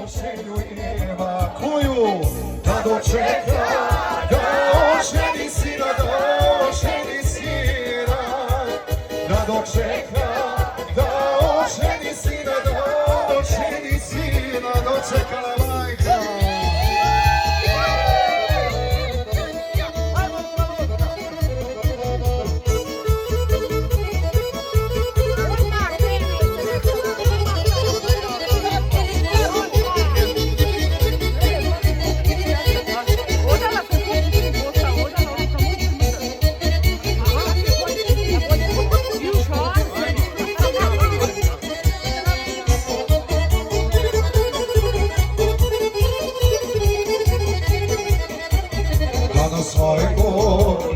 želju ima koju da dočeka, da oženi sina, da oženi sina, da dočeka, da oženi sina, da oženi sina, dočekala majka.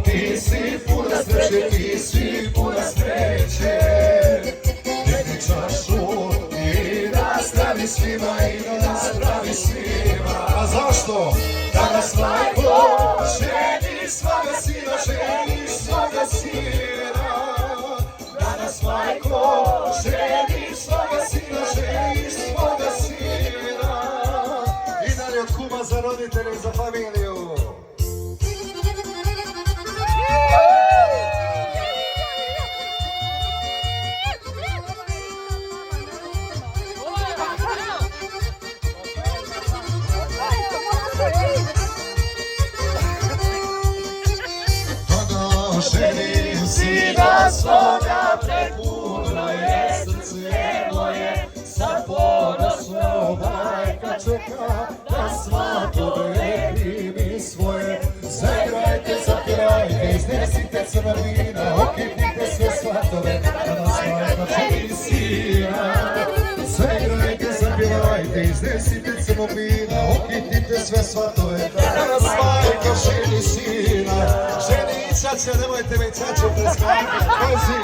Ti si puna sreće, ti si puna sreće. Digni čašu i nastavi svima, i nastavi svima. A zašto? Danas majko ženi svoga sina, ženi svoga sina. Danas majko ženi svoga sina, ženi svoga sina. I dalje od kuma za roditelje i za familiju. Ženim sina svoga, prepuno je srce moje, sad ponosno majka čeka da svatove primi svoje. Zagrajte, zapirajte, iznesite crna vina, okipnite sve svatove, da nas majka ženi sina. Zagrajte, zapirajte, iznesite crna vina, okipnite sve svatove, da nas majka ženi sina. Čača, nemojte me čaču preskakati, kozi!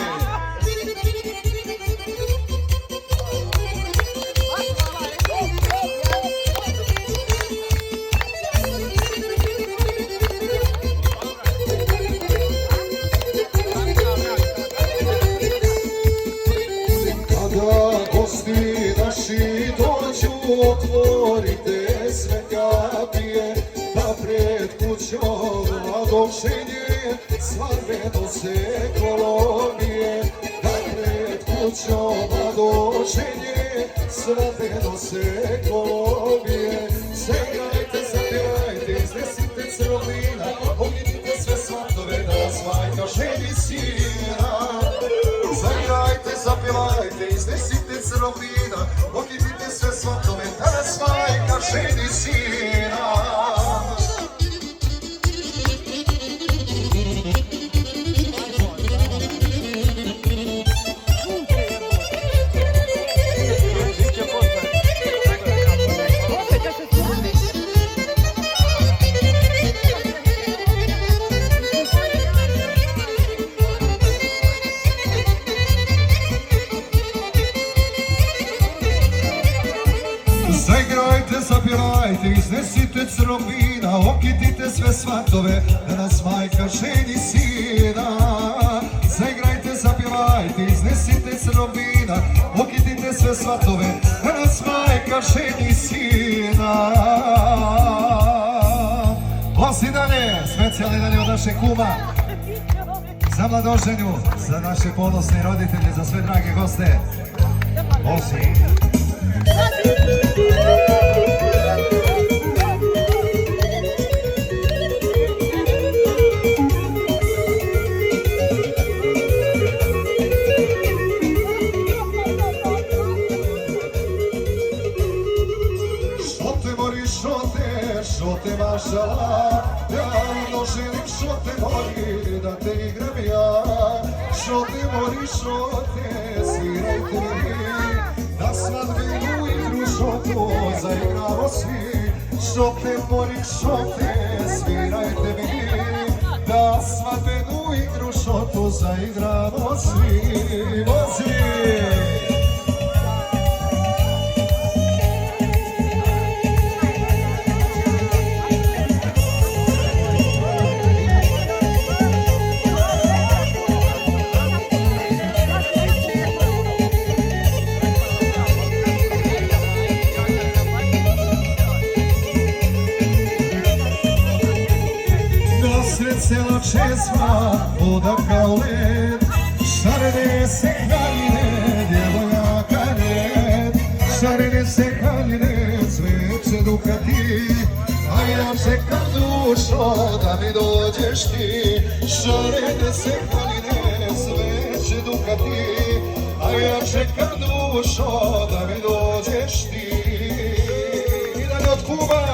Kada gosti naši dođu, otvorite sve kapije, da pred kućom mladošenje svadbe nose kolonije, da pred kućom mladoženje svadbe nose kolonije. Zagrajte, zapirajte, iznesite crvina, ognjenite sve svatove, da nas majka ženi sina. Zagrajte, zapirajte, iznesite crvina, ognjenite sve svatove, da nas majka ženi sina. Zagrajte, zapirajte, iznesite crvina, okitite sve svatove, da nas majka ženi sina. Zagrajte, zapirajte, iznesite crvina, okitite sve svatove, da nas majka ženi sina. Osi dalje, specijalni dalje od naše kuma, za mladoženju, za naše ponosne roditelje, za sve drage goste. Osi. Šote mašala, javno želim šote mori, da te igram ja. Šote mori, šote, svirajte mi, da svadbenu igru šotu zaigramo svi. Šote mori, šote, svirajte mi, da svadbenu igru šotu zaigramo svi. Vozi! pjesma voda kao led. Šarene se haljine, djevojaka red. Šarene se haljine, cveće Dukati. A ja čekam dušo da mi dođeš ti. Šarene se haljine, cveće Dukati. A ja čekam dušo da mi dođeš ti. Idem od Kuba.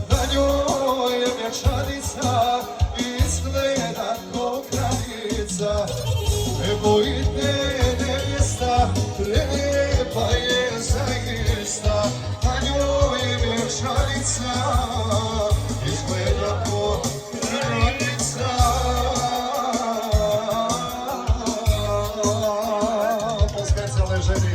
Na njoj je mječanica, izgleda ko kraljica. Evo ide nevjesta, prelijepa je zaista. Na njoj je mječanica, izgleda ko kraljica. Po specijalnoj ženi.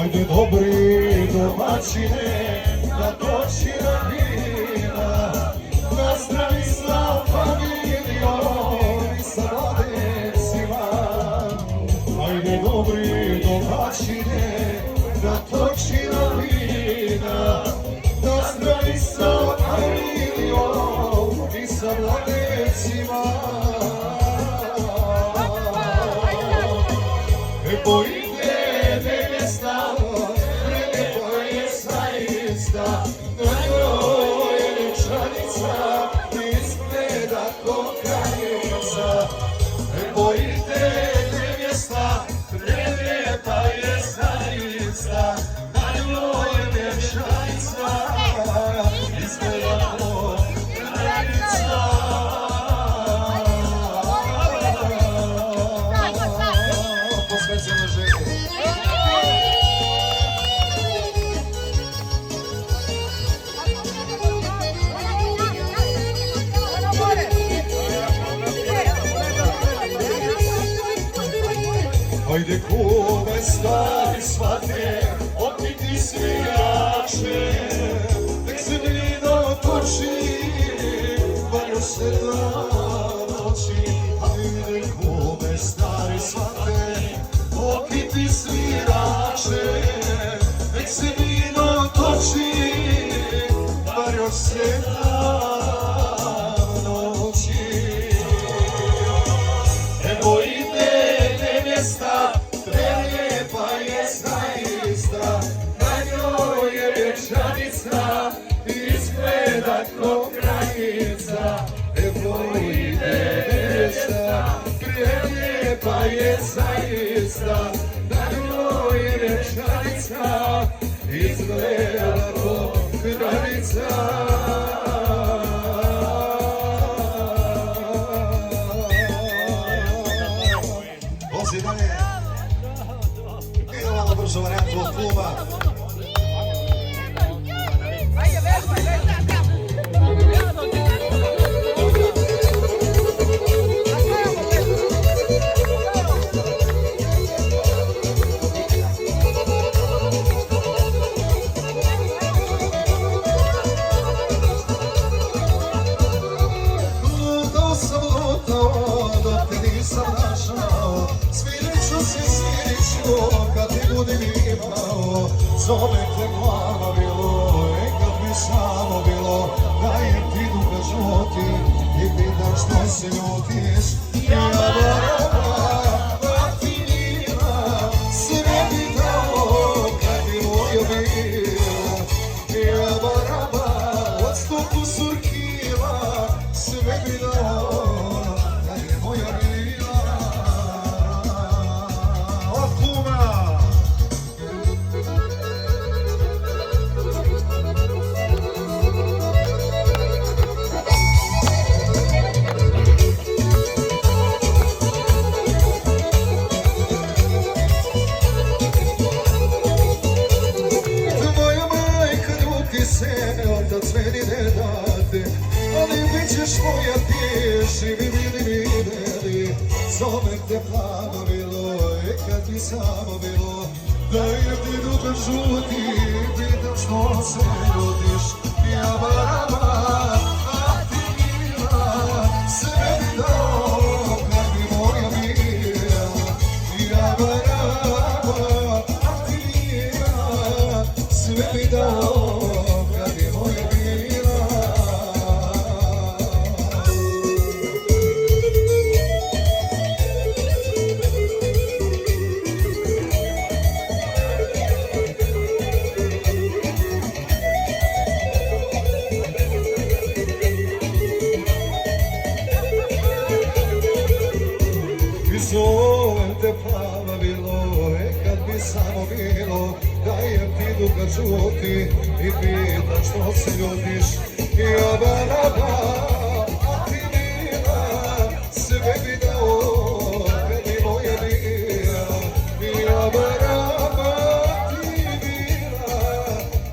Ajde dobri domaćine, da doći na vina, na zdravi slav familijo i sa mladecima. Ajde dobri domaćine, da doći na vina, na zdravi slav familijo i sa mladecima. Evo ide nevjesta, prelijepa je zaista. Na njoj je vječanica, izgleda ko kraljica. Evo ide nevjesta, prelijepa je zaista. Na njoj je vječanica, izgleda ko kraljica. Po specijalnoj ženi. Ajde kume stari svate, opiti svijače, nek se vino toči, valju se na noći. Ajde kume stari svate, opiti svijače, nek se vino toči, valju se na noći. Evo ide nevjesta, prelijepa je zaista. Na njoj je vječanica, izgleda ko kraljica. Evo ide nevjesta, prelijepa je zaista. Na njoj je vječanica, izgleda ko kraljica. Vozi dalje. Idemo malo brzo varijantu od Kuma. Lutao sam lutao, dok te nisam našao. Sviriću se sviriću, kad ti budem imao. Zove te glava bilo, kad mi samo bilo. Dajem ti duga žuti i pitam što se ljutiš. Ja baraba, a ti nima, sve bi dao kad bi mojo bila. Ja baraba, od te plavo bilo, kad bi samo bilo, dajem ti dugan žuti, pitam što se ljubiš, ja baraba, a ti mila, sve mi dao, kad bi moja bila, ja baraba, a ti mila, sve mi dao, kad bi moja bila. Zovem te plava bilo, kad bi samo bilo, dajem ti duga žuti i pitam što se ljubiš, ja baraba, a ti mila, sve bi dao, kad bi moja bila, ja baraba, a ti mila,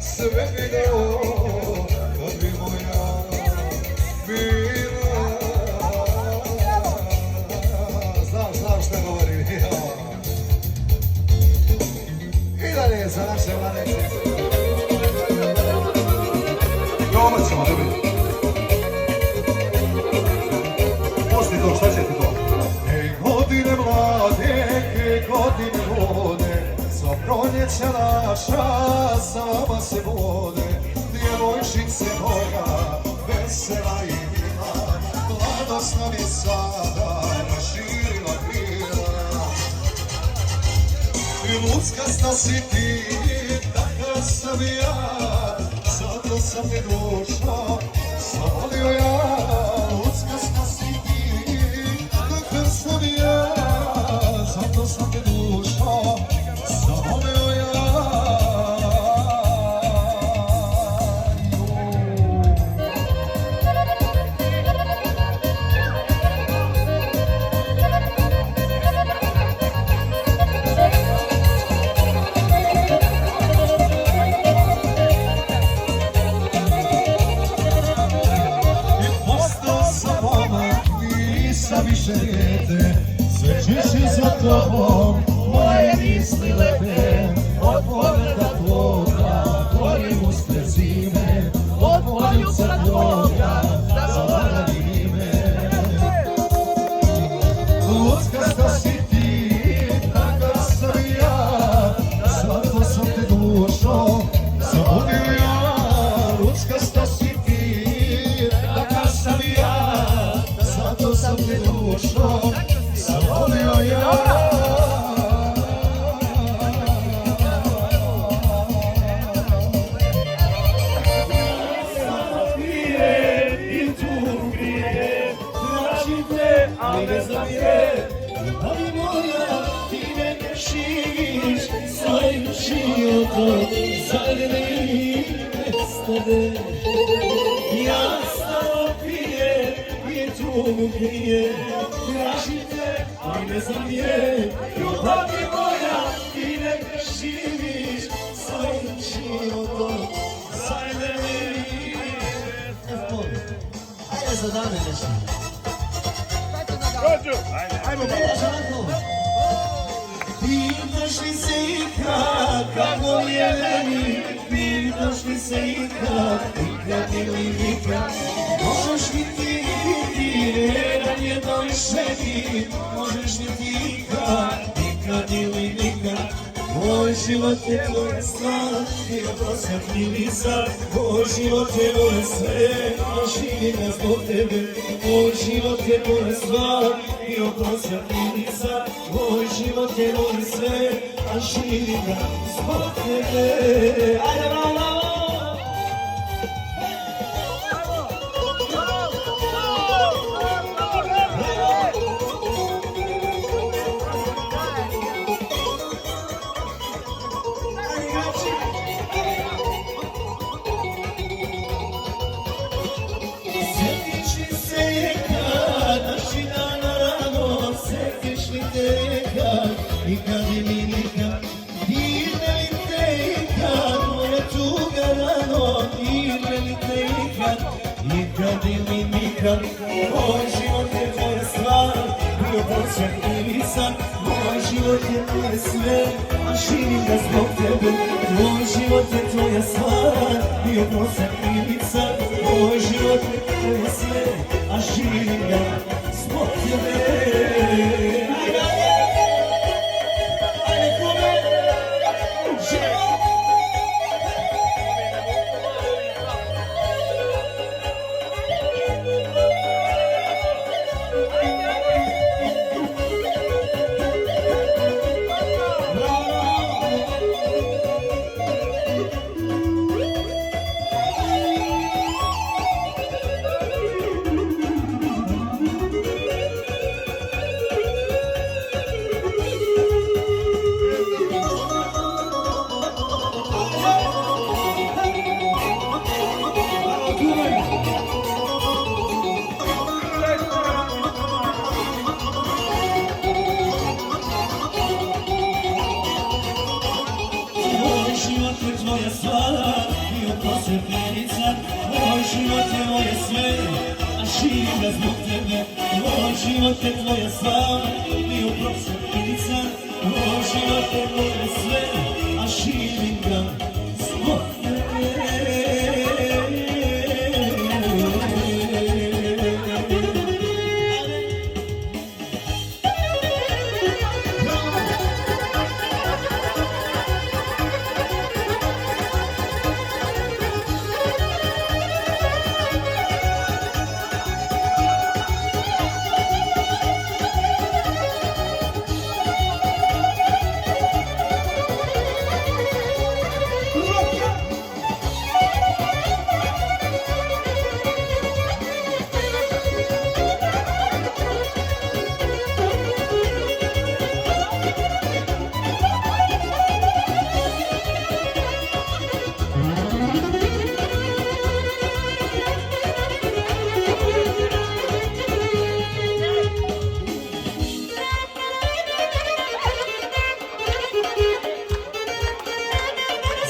sve bi dao, kad bi moja bila. Znam šta govorim, i dalje za naše mladece. Domaćemo, ne bi. Pusti to, šta će ti to? Ej, godine mlade, ej, godine vode, sva proljeća naša, sa vama se vode, djevojčice moja, vesela i mila, mladosna mi sada raširila krila. I luckasta si ti, takav sam i ja, zato sam ti dušo zavolio ja. Luckasta si ti, takav sam i ja, zato sam ti dušo zavolio ja. Više dijete, sve češće za tobom, moje misli lete, od pogleda tvoga, gorim usred zime, od poljuca tvoga, zaboravi me. Luckasta si ti, takav sam i ja, zato sam te dušo zavolio ja. Luckasta si ti, takav sam i ja, zato sam te dušo zavolio ja. Samo pije i tu grije, tražim te, ali ne znam je. Ali moja, ti me ne živiš, svojim životom, zagrli bez tebe. Ja samo pije i tu grije, tražim te, ali ne znam je. Ljubavi moja, ti me ne živiš, svojim životom, zagrli. Ajde za dame nešto. Ajmo, Pitaš li se ikad kako je meni? Pitaš li se ikad, ikad ili nikad? Možeš li ti biti jedan jednom ženi? Možeš li ti ikad ili nikad? Moj život je tvoj stvar, i oprosjatni lisak. Moj život je moj sve, a živim ja zbog tebe. Moj život je moj stvar, i oprosjatni lisak. Moj život je moj sve, a živim ja zbog tebe. Ajde, bravo! Nikad ili nikad, dirne li te ikad, moja tuga rano, dirne li te ikad, nikad ili nikad, moj život je tvoja stvar, bio počet ili sad. san, moj život je tvoje sve, a živim ga zbog tebe. Moj život je tvoja stvar, bio prosak krivica. Moj život je tvoje sve, a živim ga zbog tebe. Tvoja stvar, bio prosvjetlenica. Moj život je moje sve, a živim ga zbog tebe. Moj život je tvoja stvar, bio prosvjetlenica. Moj život je moje sve, a živim ga zbog tebe.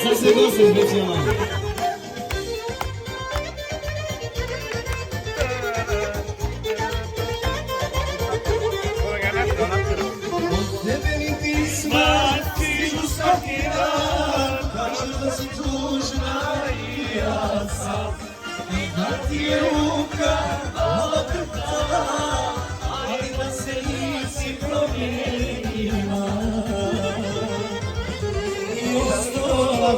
Za se goste specijalno. Od tebe mi pisma stižu svaki dan, kažu da si tužna i ja sam, i da ti je ruka malo krtava, ali da se nisi promijenila. Ostala,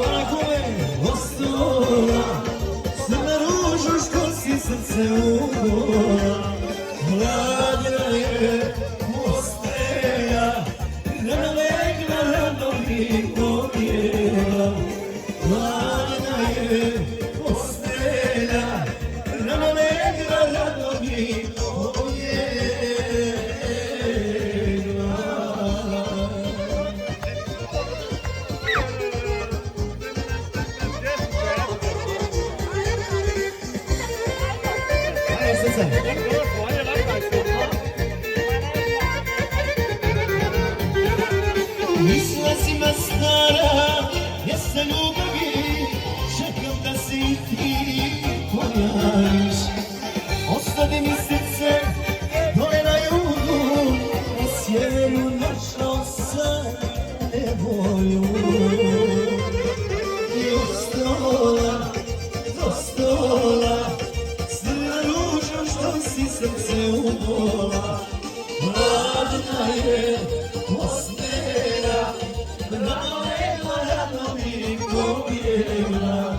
se na ružu što si srce ugola. Hladna je postelja, da me legla rano mi pobjela. Hladna je postelja, da me legla rano mi pobjela. Mislila si me stara, jeste ljubavi, čekam da se i ti pojaviš. Ostavi mi srce dole na jugu, na sjeveru našao sam nevolju. I od stola do stola, si srce ubola. Hladna je postelja, rano legla, rano mi pobjela.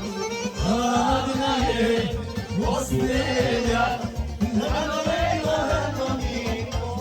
Hladna je postelja, rano legla, rano mi pobjela.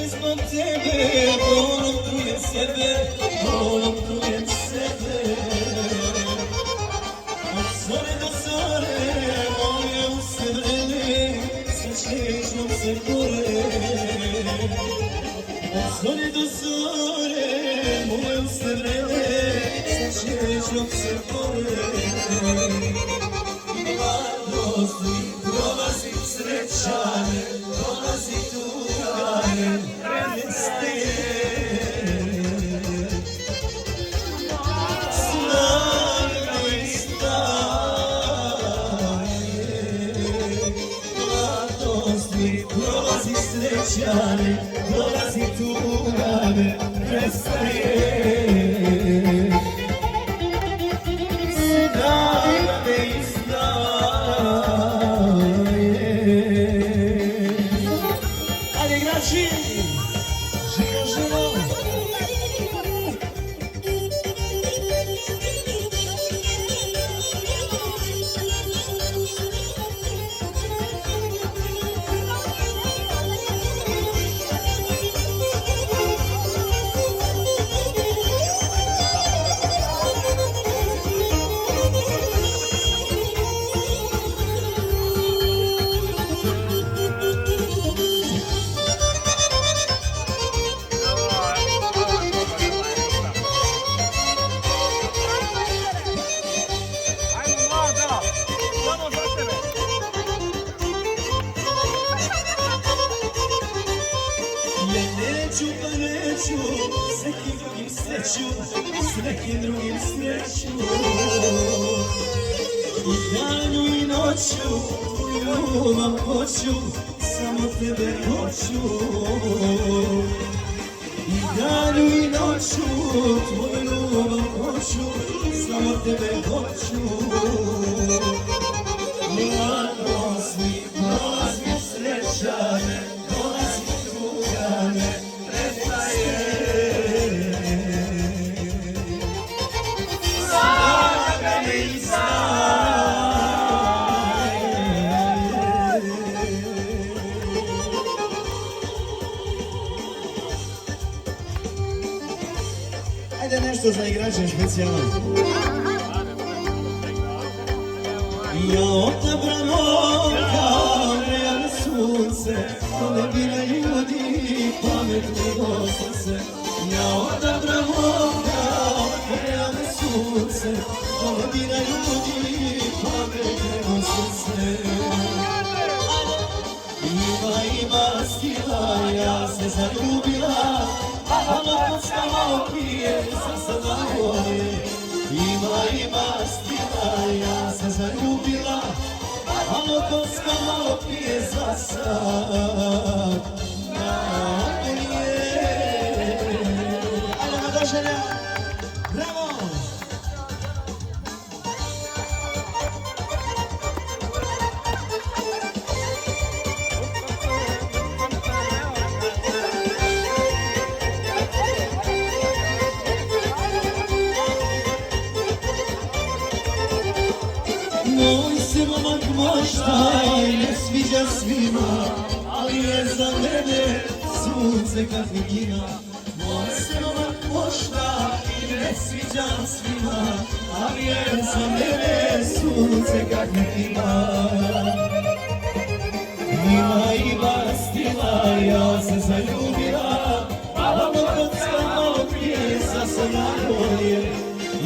Zbog tebe, volim trujem sebe, volim trujem sebe. se gore od zore do zore moje uste vrele sad će već dok se gore mladost mi prolazi srećane prolazi tugane prestaje prolazi srećane, prolazi tugane, prestaje. Snage izdaje. Ajde igrači, živo, živo. Neću, s nekim drugim sreću, s nekim drugim sreću. I danu i noću, tvoju ljubav hoću, samo tebe hoću. I danu i noću, tvoju ljubav hoću, samo tebe hoću. Mladost mi prolazi srećane, prolazi tugane, ajde nešto za igrače specijalno. Ja otabram kao vreme sunce, to ne bira ljudi pametni do srce. Ja otabram kao vreme sunce, to ne bira ljudi pametni do srce. Ima stila, ja se zaljubila, malo kocka malo pije, za sada bolje. Ima stila, ja se zaljubila, malo kocka malo pije, za sad bolje. Ajde, Nadošenja, bravo! Moj se momak možda i ne sviđa svima, ali je za mene sunce kad vidina. Moj se momak možda i ne sviđa svima, ali je za mene sunce kad vidina. Ima stila, ja se zaljubila, malo kocka malo pije, za sada bolje.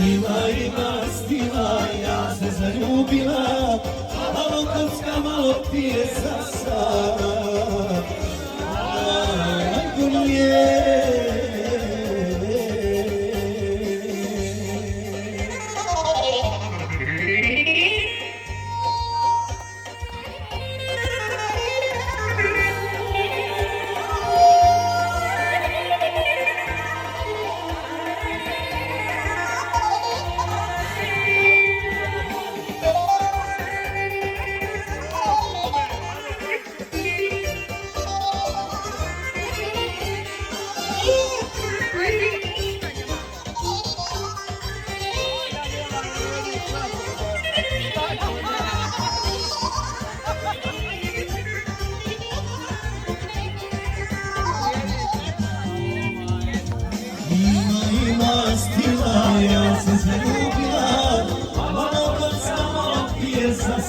Ima stila, ja se zaljubila, malo kocka malo pije, za sad najbolje.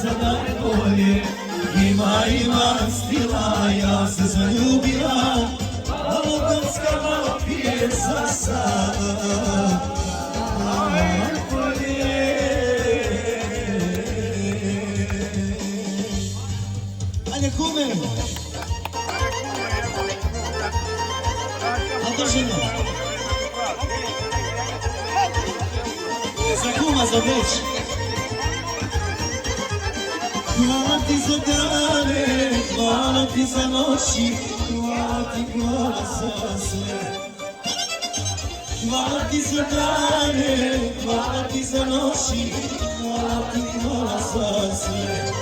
Sada je bolje. ima stila, ja se zaljubila, malo grska, malo pije za sad. Ajde kume, a držimo. Za kuma, za već. Hvala ti za dane, hvala ti za noći, hvala ti hvala za sve. Hvala ti za dane, hvala ti za noći, hvala ti hvala za sve.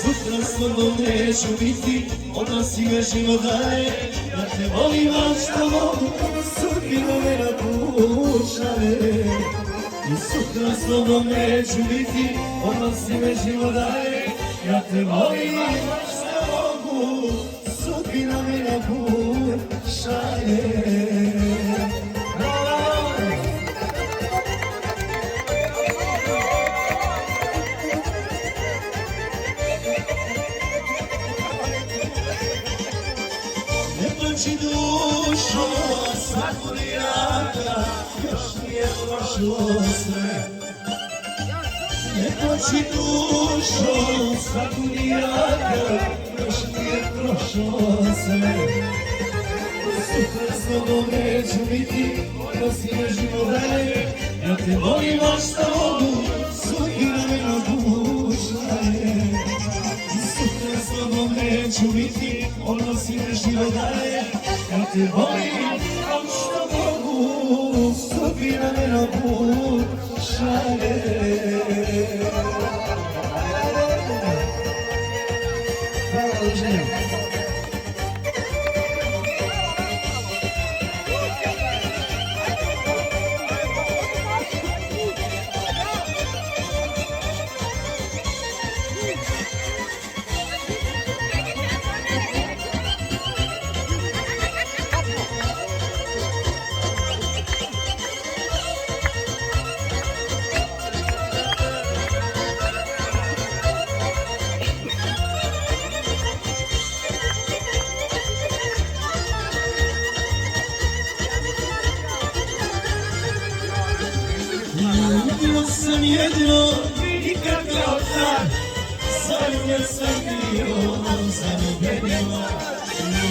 Sutra s tobom neću biti, odnosi me život dalje, ja te volim, a što mogu, sudbina me napušave. I sutra s tobom neću biti, odnosi me život dalje, ja te volim, a što mogu, sudbina me napušave. Plači dušo, svaku lijaka, još nije prošlo sve. Ne plači dušo, svaku lijaka, još nije prošlo sve. Sutra s tobom neću biti, odnosi me život dalje, ja te volim, a šta mogu, sudbina me napuštaje. Sutra s tobom neću biti, odnosi me život dalje, ja te volim, a što mogu, sudbina me napuštaje. Hvala, želim. Ljubio sam jedno i kako tad, zaljubljen sam bio, zaljubljenima.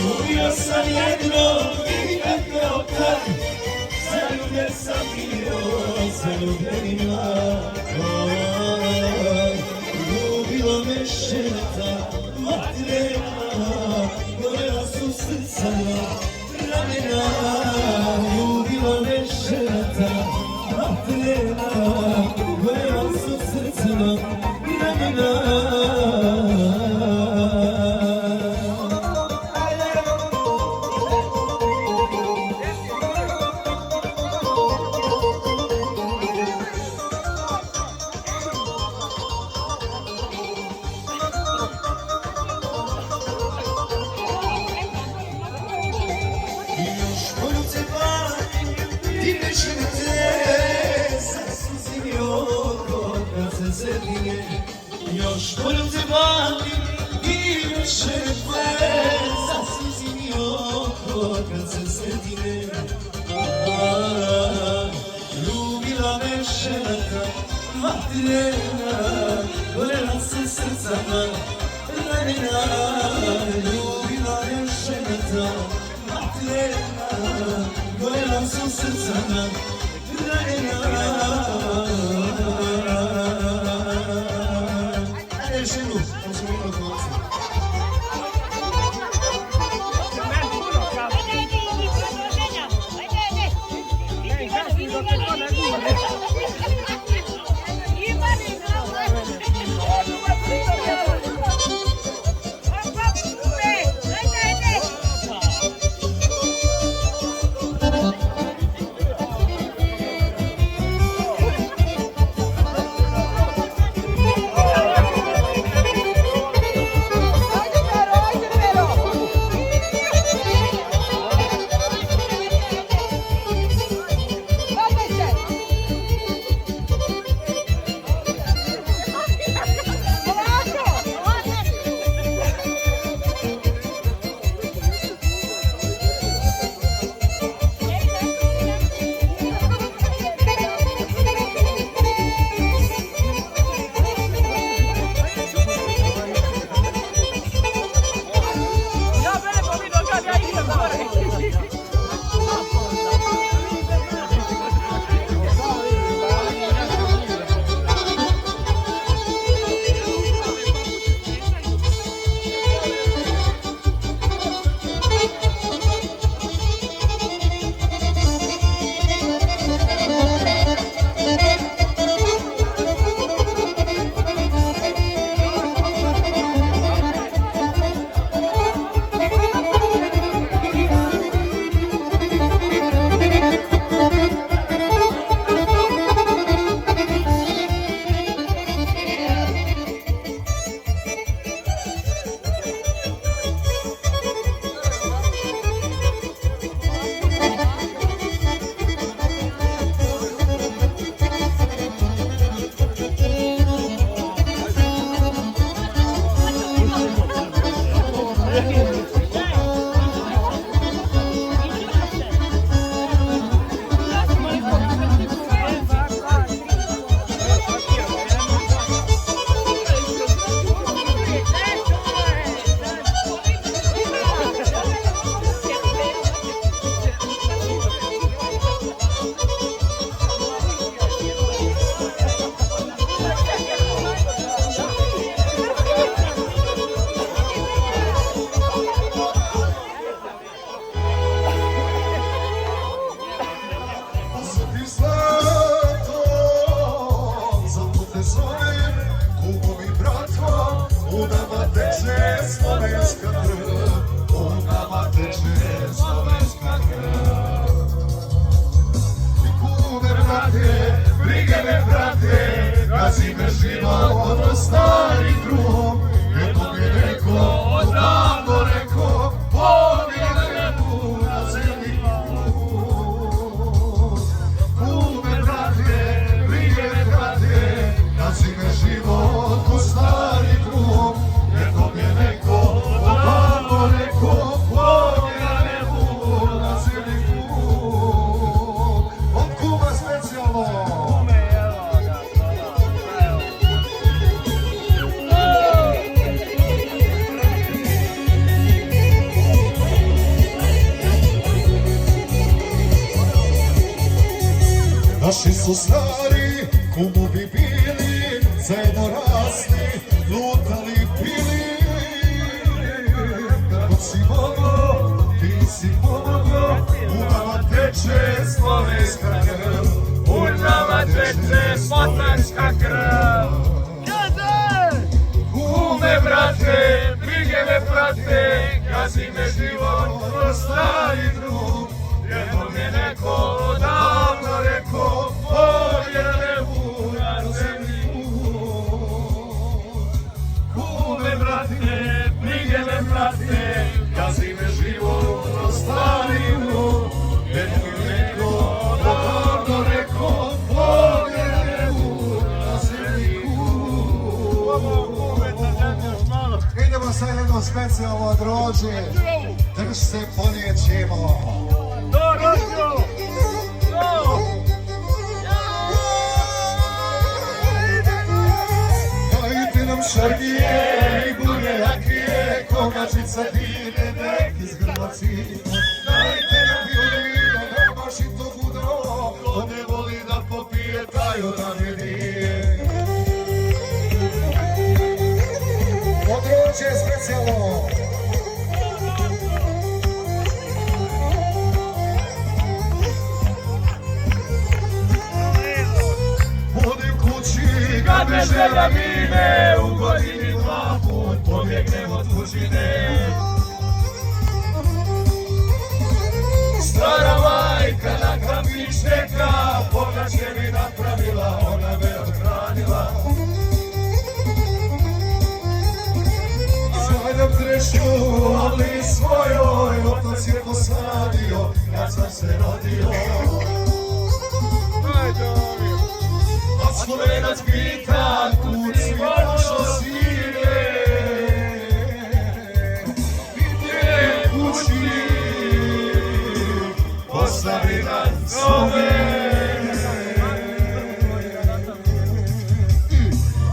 Ljubio sam jedno i kako tad, zaljubljen sam bio, zaljubljenima. Ljubilo me šeta, vatrena, gorela su srca ramena. Ljubilo me šeta, vatrena, gorela su srca ramena. Još volim te pamtim i više te zasuzi mi oko kad se sretine. Ljubila me šeta, vatrena, gorela se srca ranena. Ljubila me šeta, vatrena, gorela su srca ranena. Ženu, on se ima konca. zove, kumovi brato, u nama teče slovenska krv, u nama teče slovenska krv. I kume brate, brige me brate, gazi me život od stari drugom, jednom je neko, odavno neko, pobjede mu na zemlji put. Kume brate, brige me brate, gazi me život od stari drugom, jednom je neko, odavno neko, pobjede mu na zemlji put. Od kuma specijalno. Naši su stari kumovi bili, zajedno rasli, lutali, pili. Kako si mogo, ti si pomogo, u nama teče slovenska krv, u nama teče slovenska krv. Kume brate, brige me prate, gazi me život, ostari drug, jednom je neko odavno rekao, pobjede mu na zemlji put. Kume brate, brige me prate, gazi me život, ostari drug, jednom je neko odavno rekao, pobjede mu na zemlji put. Idemo sa jednom specijalno od rođe, drž se polijećemo. Dajte nam šargije i burgelakije, konačica dine, nek iz Grbacije. Dajte nam violino, nek baš i to budro, ko ne voli da popije, taj da ne nije. Od rođe specijalno. Kad me želja mine, u godini dva put pobjegnem od tuđine. Stara majka na kapić neka, pogače mi napravila, ona me odhranila. Zajedam trešnju, ali svojoj, otac je posadio, kad sam se rodio. Slovenac pita, kud si pošao sine, gdje kući, postavi nam zove.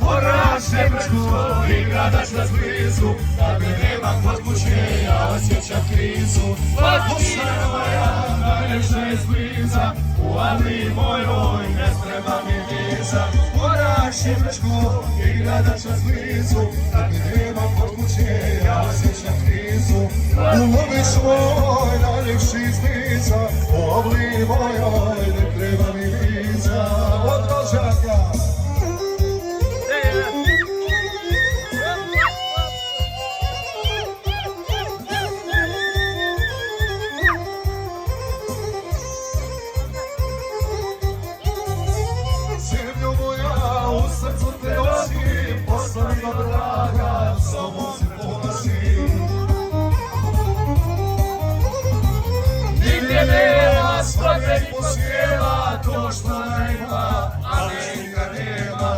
Oraše brčko i gradač nas blizu, da me nema kod kuće, ja osjećam krizu. Posle moja, najljepša izbliza, u Avliji mojoj ne treba mi viza. Oraše brčko i gradač nas blizu, da me nema kod kuće, ja osjećam krizu. U Lović moj, najljepši izbliza, u Avliji mojoj ne treba mi viza. Od rođaka. Nema svakaj posjela to što nema, Amerika nema.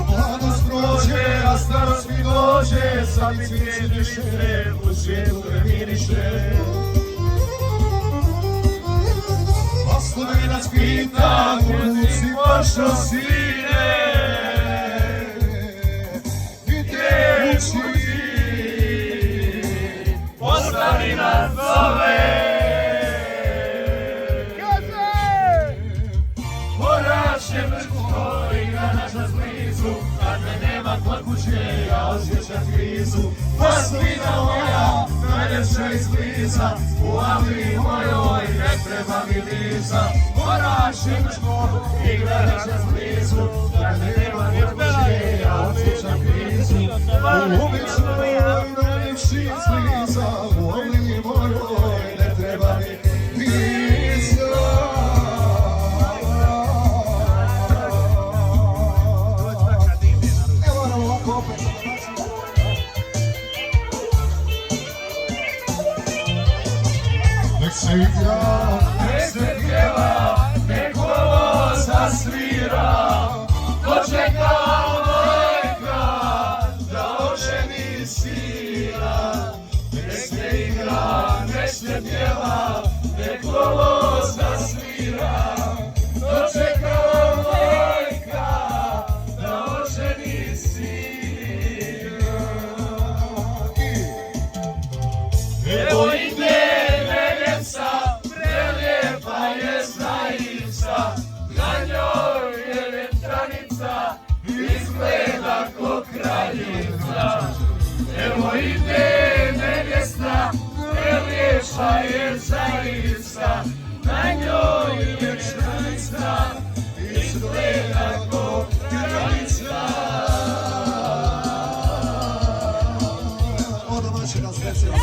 Mladost prođe, a starost mi dođe, sad mi miriše, u svijetu ne miriše. A Slovenac pita, kud si pošao sine, gdje kući, postavi nas zove. Oraše brčko i gradač nas blizu, kad me nema kod kuće, ja osjećam krizu. Pasmina moja, najljepša izbliza, u Avliji mojoj ne treba mi viza. moraš imučno, igraš nas blizu, da nema nemoće, ja osjećam krizu. U uličnoj najljepši sliza, voli mojoj, ne treba mi viza. Evo nam ovako opet. Nek se igra, nek se pjeva, nek ovo zasvira, dočeka majka da oženi sina. Nek se igra, nek se pjeva, nek ovo zasvira, dočeka majka da oženi sina. Evo ide prelijepa je znajica, na njoj je vjenčanica, izgleda ko kraljica. Evo ide nevjesta, prelijepa je znajica, na njoj je vjenčanica, izgleda ko kraljica. Odmah će nas veseliti.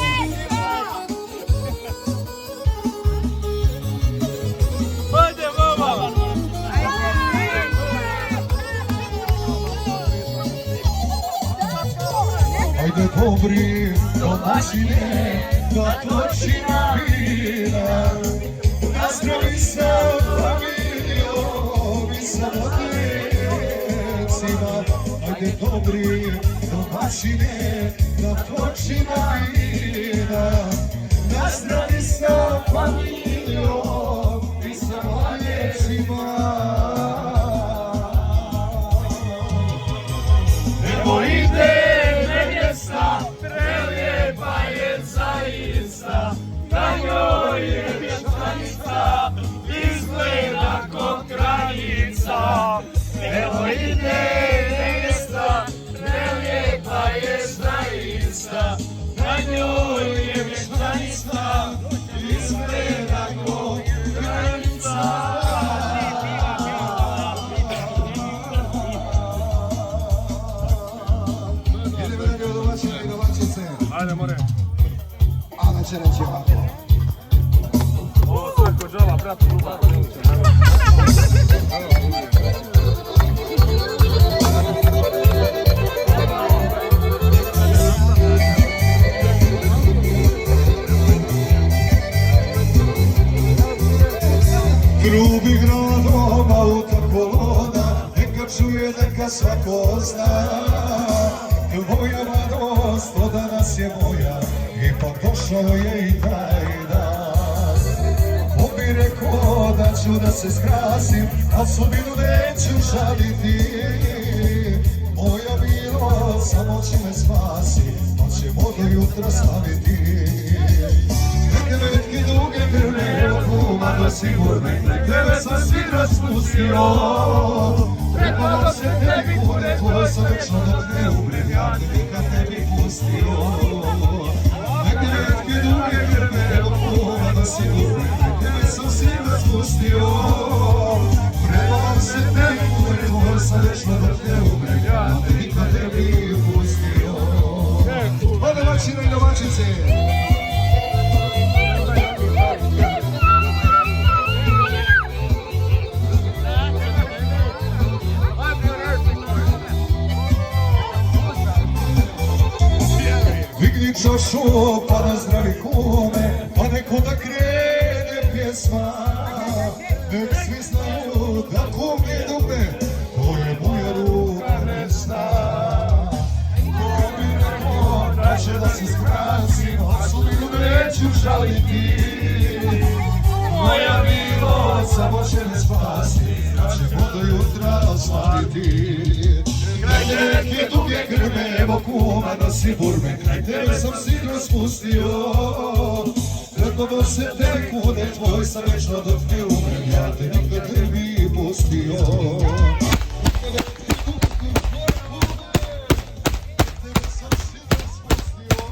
Ajde dobri domaćine, da točina vina, nazdravi sa familijom i sa mladecima. Ajde dobri domaćine, da točina vina, nazdravi sa familijom i sa mladecima. Evo ide prelijepa je zaista, na njoj je vjenčanica, izgleda ko kraljica. Evo ide nevjesta, prelijepa je zaista, na njoj je vjenčanica, izgleda ko kraljica. Ajde, more. Ana će reći ovako. Ovo svako džava, bratu, ljubav. Grubi gradom, auta kolona, neka čuje, neka svako zna. Tvoja mladost, to danas je moja, ipak došao je i taj dan. On bi rekao da ću da se skrasim, a sudbinu neću žaliti. Moja milost samo će me spasi, pa ćemo do jutra slaviti. Neke vetke duge grne, kuma da sigurne, tebe sam sinoć spustio. Prepadam se tebi kude, tvoj sam večno dok ne umrem, ja te nikad ne bih pustio. Neke retke duge grne, kuma da sigurne, tebe sam sinoć spustio. Prepadam se tebi kude, tvoj sam večno dok ne umrem, ja te nikad ne bih pustio. Pa domaćine i domaćice! Digni čašu pa nazdravi kume, pa neko da krene pjesma. Nek svi znaju da kum je dume, to je moja ruka nesna. Ko bi rekao da će da se skrasim, a sudbinu neću žaliti. Moja milost samo će me spasi, da ćemo do jutra slaviti. Kraj neke duge grme, evo kuma nosi burme, kraj tebe sam sinoć spustio. Pred tobom se tebi kude, tvoj sam večno dok ne umrem, ja te nikad ne bi pustio. Tebe sam sinoć spustio.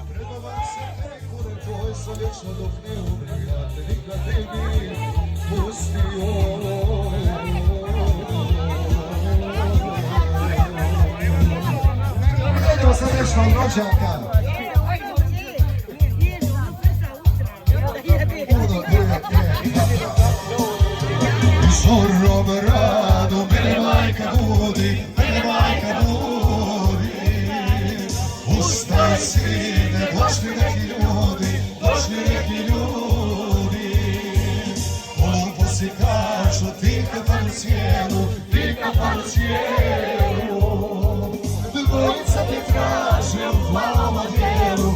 Pred tobom se tebi kude, tvoj sam večno dok ne umrem, ja te nikad ne bi pustio. srećnog rođaka. Zorom radu, mene majka budi, ustaj sine, došli neki ljudi, si kažu ti kapanu cijelu, dvojica te traže u plavom odjelu,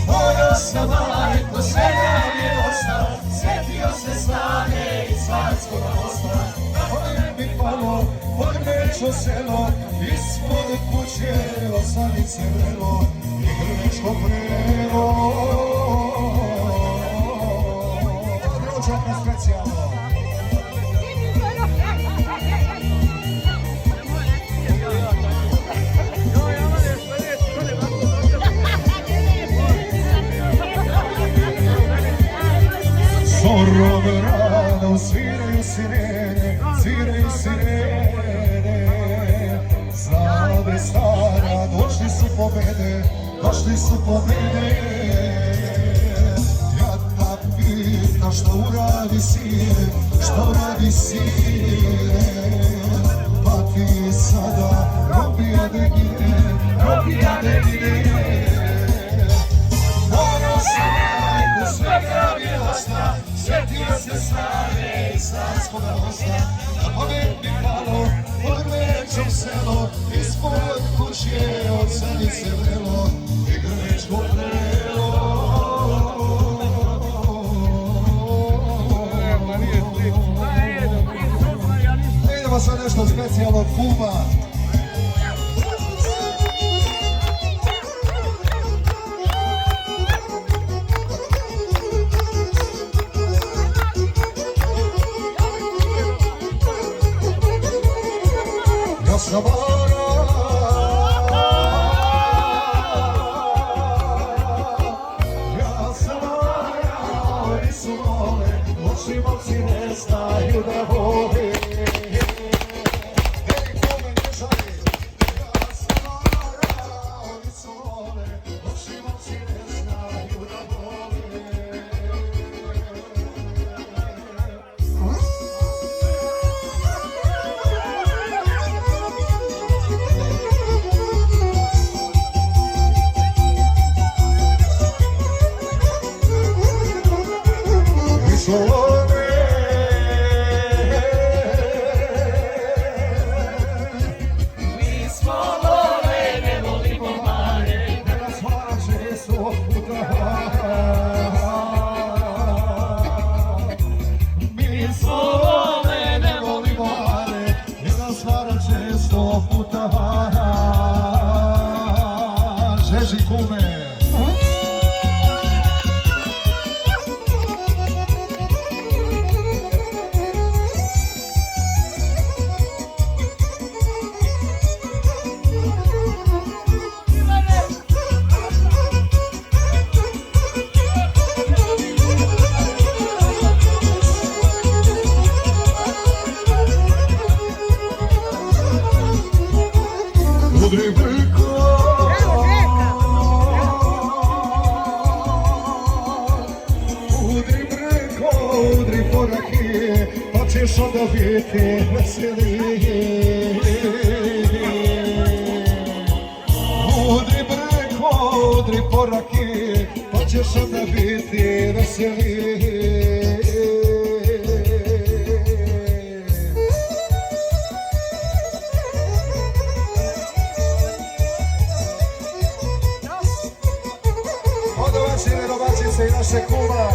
Moja sam majko, sredan je osta, sjetio se slane i Carskoga mosta. Moje mi palo, Podmećo selo, ispod kuće osanice vrelo i Grmečko prelo. Rođaka specijalno. Zorom rano sviraju sirene, Zave stara, došli su pobede, Jadna pita šta uradi sine, Pa ti sada robija de gine, Moja sam majko, svega mi osta, sjetio se stare i Carskoga mosta. Na pamet mi palo, Podmećom selo, ispod kuće ocanice vrelo i Grmečko prelo. Idemo sad nešto specijalno od Kuba. Ja sam oni su vole, oči momci ne znaju da vole. Ej, kome ne žali, ja sam oni su vole, oči momci ne znaju da vole. Mi smo love, ne volimo mare, ne nas hvara često puta. Mi smo love, ne volimo mare, ne nas hvara često puta. Žeži kume. Udri po rakije, pa ćeš onda biti veselije. Udri po rakije, pa ćeš onda biti veselije. Odovačine, domaćice i naše Kuba.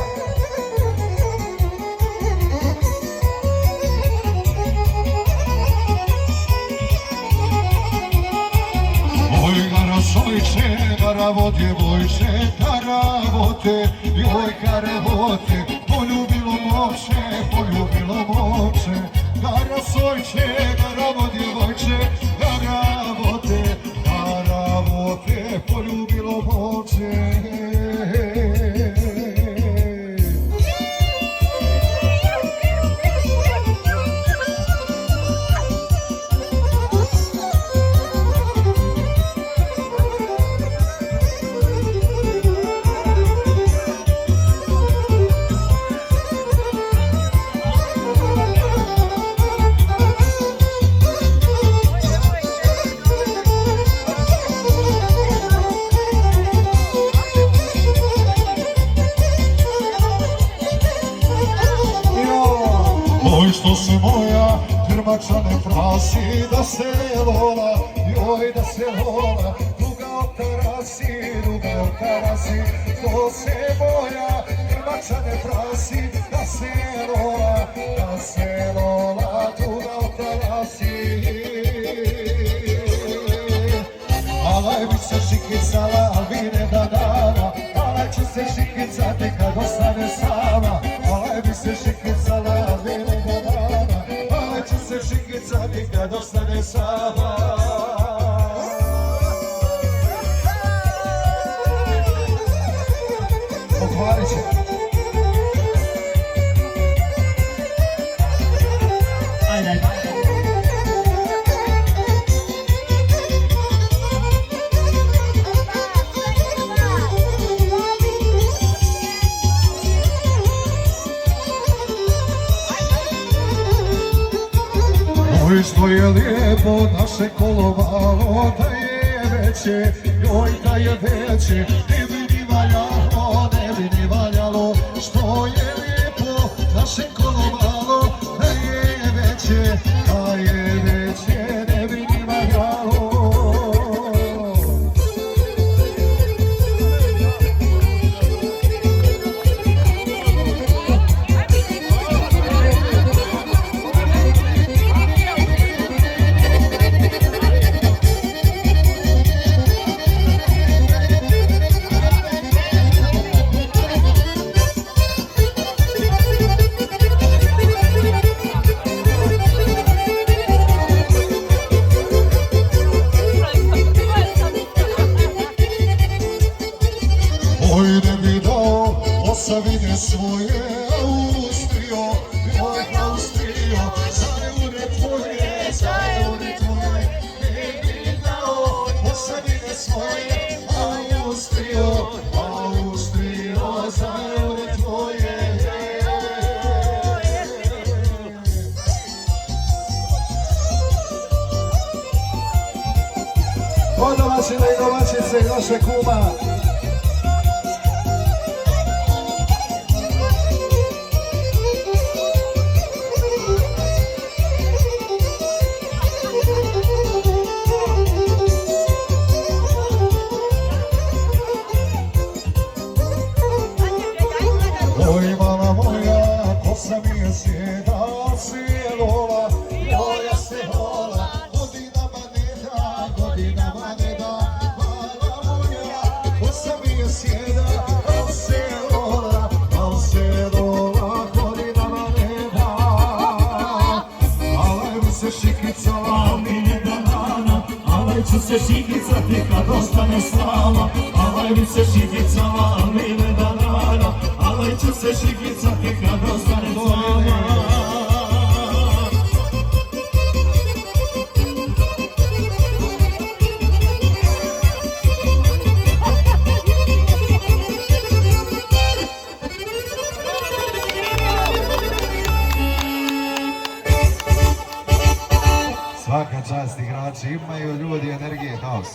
Karavo djevojče, karavote, joj karavote, poljubilo moće, karasojče, karavo djevojče, karavote, poljubilo moće. Joj što se moja krmača ne prasi, da se lola, joj da se lola, duga od tarasi, što se moja krmača ne prasi, da se lola, duga od tarasi. Alaj bi se šikicala, al bi ne da dana, alaj ću se šikicati kad ostane sama, alaj bi se šikicala, al bi ne da dana, alaj ću se šikicati kad ostane sama. Pokvarit će. Ajde, ajde. Oj što je lijepo naše kolovalo, da je veće, joj da je veće, ne bi ni valjalo, što je lijepo naše kolovalo, da je veće, ne bi ni valjalo. Oj ne bi dao osavine svoje Austrio, joj Austrio, zareune tvoje, ne bi dao osavine svoje Austrio, zareune tvoje. Od domaćina i domaćice i naše kuma. Oj mama moja, kosa mi je sjeda, sjelola, joja se hola, godinama ne da, mama moja, kosa mi je sjeda, sjelola, godinama ne da. Alaj mi se šikicala, mi ne da dana, alaj ću se šikicati kad ostane sama, alaj mi se šikicala, mi ne da dana, alaj ću se šikicati kad ostane sama. Svaka čast igrači, imaju ljudi energije, haos.